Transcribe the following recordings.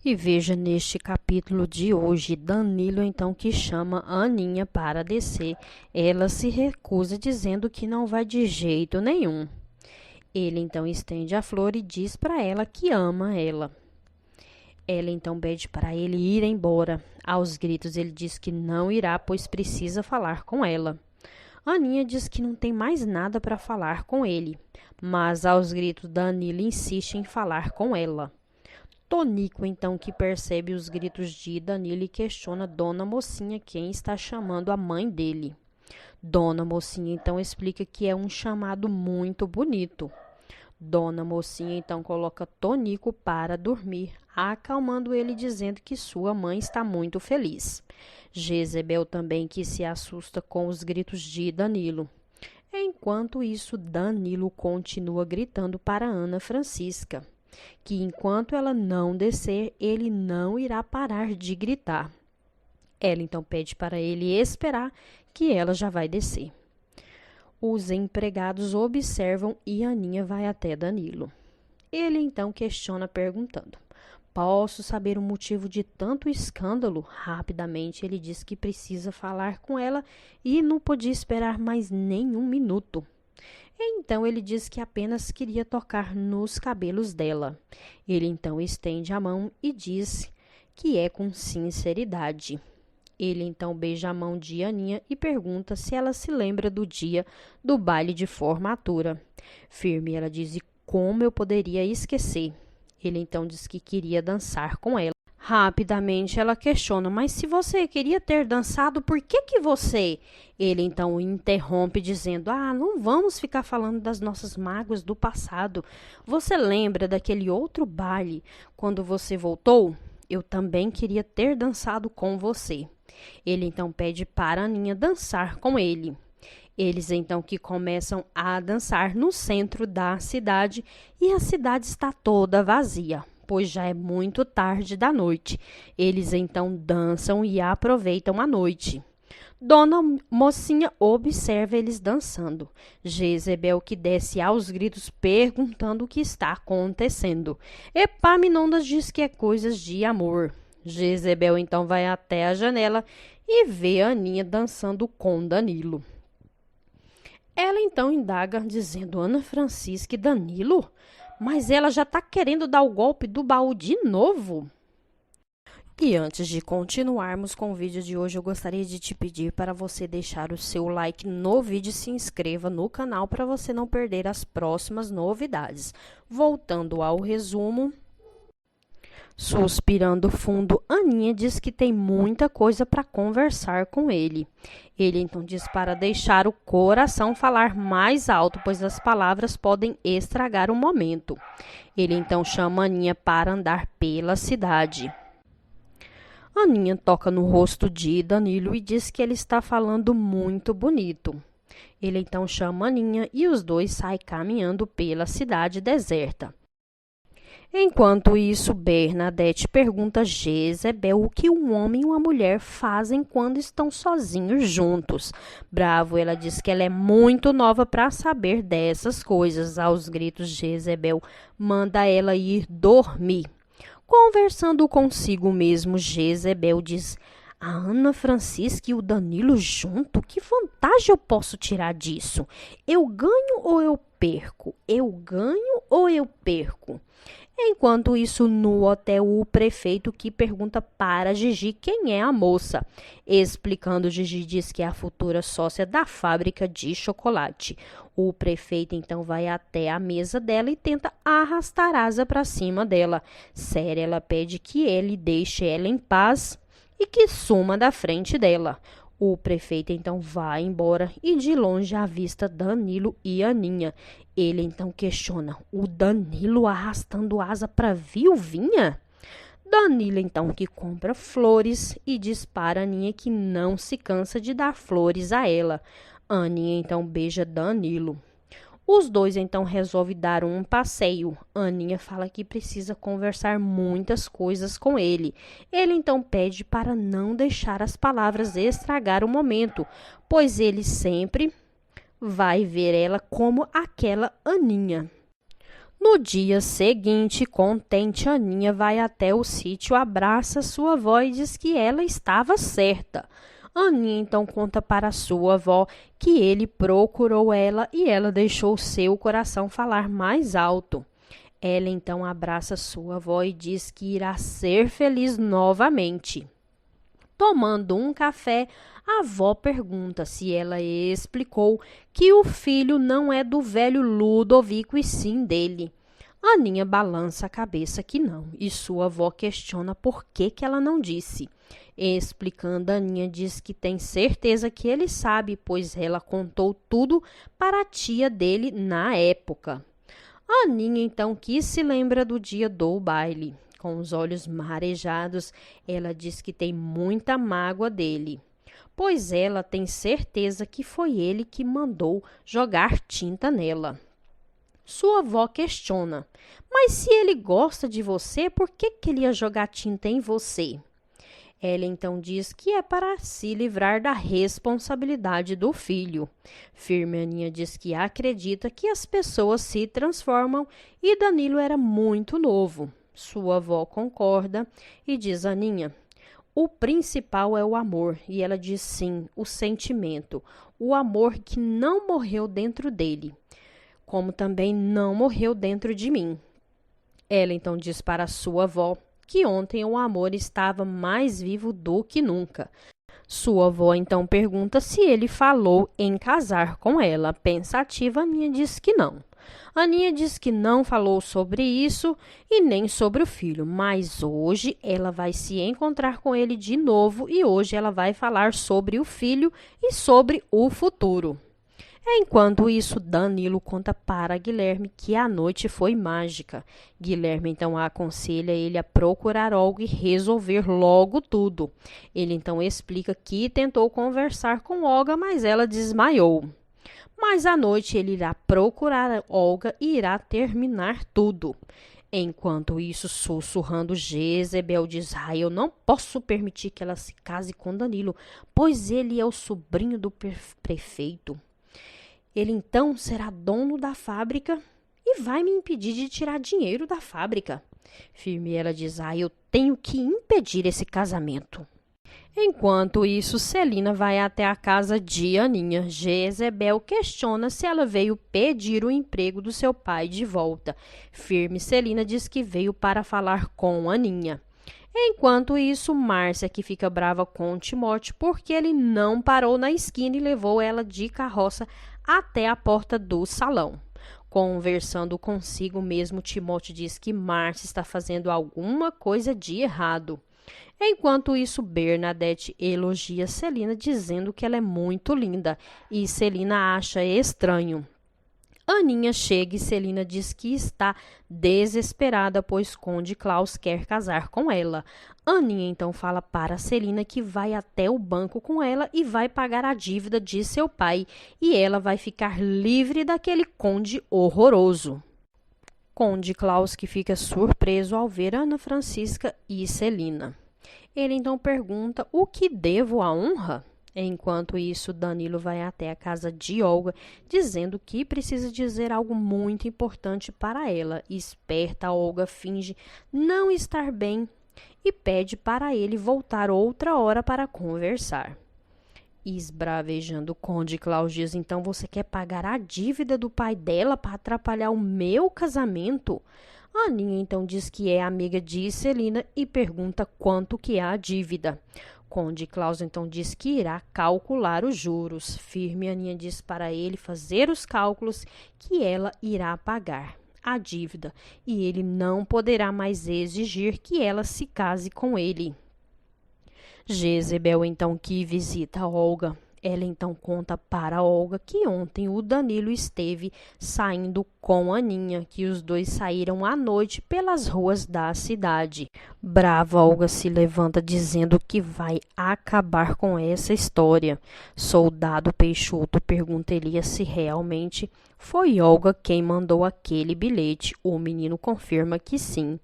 E veja neste capítulo de hoje, Danilo então que chama a Aninha para descer. Ela se recusa dizendo que não vai de jeito nenhum. Ele então estende a flor e diz para ela que ama ela. Ela então pede para ele ir embora. Aos gritos ele diz que não irá, pois precisa falar com ela. Aninha diz que não tem mais nada para falar com ele, mas aos gritos Danilo insiste em falar com ela. Tonico, então, que percebe os gritos de Danilo e questiona Dona Mocinha quem está chamando a mãe dele. Dona Mocinha, então, explica que é um chamado muito bonito. Dona Mocinha, então, coloca Tonico para dormir, acalmando ele dizendo que sua mãe está muito feliz. Jezebel também que se assusta com os gritos de Danilo. Enquanto isso, Danilo continua gritando para Ana Francisca que enquanto ela não descer, ele não irá parar de gritar. Ela então pede para ele esperar que ela já vai descer. Os empregados observam e Aninha vai até Danilo. Ele então questiona perguntando: "Posso saber o motivo de tanto escândalo?" Rapidamente ele diz que precisa falar com ela e não podia esperar mais nenhum minuto. Então ele diz que apenas queria tocar nos cabelos dela. Ele então estende a mão e diz que é com sinceridade. Ele então beija a mão de Aninha e pergunta se ela se lembra do dia do baile de formatura. Firme, ela diz: "E como eu poderia esquecer?" Ele então diz que queria dançar com ela. Rapidamente ela questiona: "Mas se você queria ter dançado, por que você?" Ele então interrompe dizendo: "Não vamos ficar falando das nossas mágoas do passado. Você lembra daquele outro baile quando você voltou? Eu também queria ter dançado com você." Ele então pede para Aninha dançar com ele. Eles então que começam a dançar no centro da cidade e a cidade está toda vazia, pois já é muito tarde da noite. Eles então dançam e aproveitam a noite. Dona Mocinha observa eles dançando. Jezebel que desce aos gritos perguntando o que está acontecendo. Epaminondas diz que é coisas de amor. Jezebel então vai até a janela e vê a Aninha dançando com Danilo. Ela então indaga, dizendo: "Ana Francisca e Danilo? Mas ela já está querendo dar o golpe do baú de novo?" E antes de continuarmos com o vídeo de hoje, eu gostaria de te pedir para você deixar o seu like no vídeo e se inscreva no canal para você não perder as próximas novidades. Voltando ao resumo. Suspirando fundo, Aninha diz que tem muita coisa para conversar com ele. Ele então diz para deixar o coração falar mais alto, pois as palavras podem estragar o momento. Ele então chama Aninha para andar pela cidade. Aninha toca no rosto de Danilo e diz que ele está falando muito bonito. Ele então chama Aninha e os dois saem caminhando pela cidade deserta. Enquanto isso, Bernadette pergunta a Jezebel o que um homem e uma mulher fazem quando estão sozinhos juntos. Bravo, ela diz que ela é muito nova para saber dessas coisas. Aos gritos, Jezebel manda ela ir dormir. Conversando consigo mesmo, Jezebel diz: "A Ana Francisca e o Danilo junto? Que vantagem eu posso tirar disso? Eu ganho ou eu perco? Eu ganho ou eu perco?" Enquanto isso, no hotel, o prefeito que pergunta para Gigi quem é a moça. Explicando, Gigi diz que é a futura sócia da fábrica de chocolate. O prefeito então vai até a mesa dela e tenta arrastar asa para cima dela. Séria, ela pede que ele deixe ela em paz e que suma da frente dela. O prefeito então vai embora e de longe avista Danilo e Aninha. Ele então questiona: "O Danilo arrastando asa para viuvinha?" Danilo então que compra flores e diz para Aninha que não se cansa de dar flores a ela. Aninha então beija Danilo. Os dois então resolvem dar um passeio. Aninha fala que precisa conversar muitas coisas com ele. Ele então pede para não deixar as palavras estragar o momento, pois ele sempre vai ver ela como aquela Aninha. No dia seguinte, contente, Aninha vai até o sítio, abraça sua avó e diz que ela estava certa. Aninha então conta para sua avó que ele procurou ela e ela deixou seu coração falar mais alto. Ela então abraça sua avó e diz que irá ser feliz novamente. Tomando um café, a avó pergunta se ela explicou que o filho não é do velho Ludovico e sim dele. Aninha balança a cabeça que não, e sua avó questiona por que ela não disse. Explicando, Aninha diz que tem certeza que ele sabe, pois ela contou tudo para a tia dele na época. Aninha então que se lembra do dia do baile. Com os olhos marejados, ela diz que tem muita mágoa dele, pois ela tem certeza que foi ele que mandou jogar tinta nela. Sua avó questiona: mas se ele gosta de você, por que ele ia jogar tinta em você? Ela então diz que é para se livrar da responsabilidade do filho. Firme Aninha diz que acredita que as pessoas se transformam e Danilo era muito novo. Sua avó concorda e diz: Aninha, o principal é o amor. E ela diz sim, o sentimento, o amor que não morreu dentro dele, como também não morreu dentro de mim. Ela então diz para sua avó que ontem o amor estava mais vivo do que nunca. Sua avó então pergunta se ele falou em casar com ela. Pensativa, Aninha diz que não. Aninha diz que não falou sobre isso e nem sobre o filho, mas hoje ela vai se encontrar com ele de novo e hoje ela vai falar sobre o filho e sobre o futuro. Enquanto isso, Danilo conta para Guilherme que a noite foi mágica. Guilherme então aconselha ele a procurar Olga e resolver logo tudo. Ele então explica que tentou conversar com Olga, mas ela desmaiou. Mas à noite ele irá procurar Olga e irá terminar tudo. Enquanto isso, sussurrando, Jezebel diz: eu não posso permitir que ela se case com Danilo, pois ele é o sobrinho do prefeito. Ele então será dono da fábrica e vai me impedir de tirar dinheiro da fábrica. Firme ela diz: eu tenho que impedir esse casamento. Enquanto isso, Celina vai até a casa de Aninha. Jezebel questiona se ela veio pedir o emprego do seu pai de volta. Firme Celina diz que veio para falar com Aninha. Enquanto isso, Márcia que fica brava com Timóteo porque ele não parou na esquina e levou ela de carroça até a porta do salão. Conversando consigo mesmo, Timóteo diz que Márcia está fazendo alguma coisa de errado. Enquanto isso, Bernadette elogia Celina dizendo que ela é muito linda e Celina acha estranho. Aninha chega e Celina diz que está desesperada, pois Conde Klaus quer casar com ela. Aninha então fala para Celina que vai até o banco com ela e vai pagar a dívida de seu pai, e ela vai ficar livre daquele conde horroroso. Conde Klaus que fica surpreso ao ver Ana Francisca e Celina. Ele então pergunta: o que devo à honra? Enquanto isso, Danilo vai até a casa de Olga, dizendo que precisa dizer algo muito importante para ela. Esperta, Olga finge não estar bem e pede para ele voltar outra hora para conversar. Esbravejando, o Conde Klaus diz: então você quer pagar a dívida do pai dela para atrapalhar o meu casamento? Aninha então diz que é amiga de Celina e pergunta quanto que é a dívida. Conde Klaus então diz que irá calcular os juros. Firme Aninha diz para ele fazer os cálculos que ela irá pagar a dívida e ele não poderá mais exigir que ela se case com ele. Jezebel então que visita Olga. Ela então conta para Olga que ontem o Danilo esteve saindo com Aninha, que os dois saíram à noite pelas ruas da cidade. Brava, Olga se levanta dizendo que vai acabar com essa história. Soldado Peixoto pergunta Elias se realmente foi Olga quem mandou aquele bilhete. O menino confirma que sim.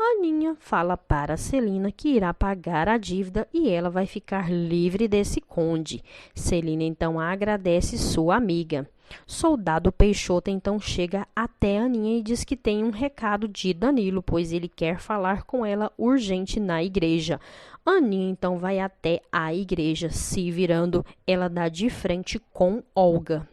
Aninha fala para Celina que irá pagar a dívida e ela vai ficar livre desse conde. Celina então agradece sua amiga. Soldado Peixoto então chega até Aninha e diz que tem um recado de Danilo, pois ele quer falar com ela urgente na igreja. Aninha então vai até a igreja, se virando, ela dá de frente com Olga.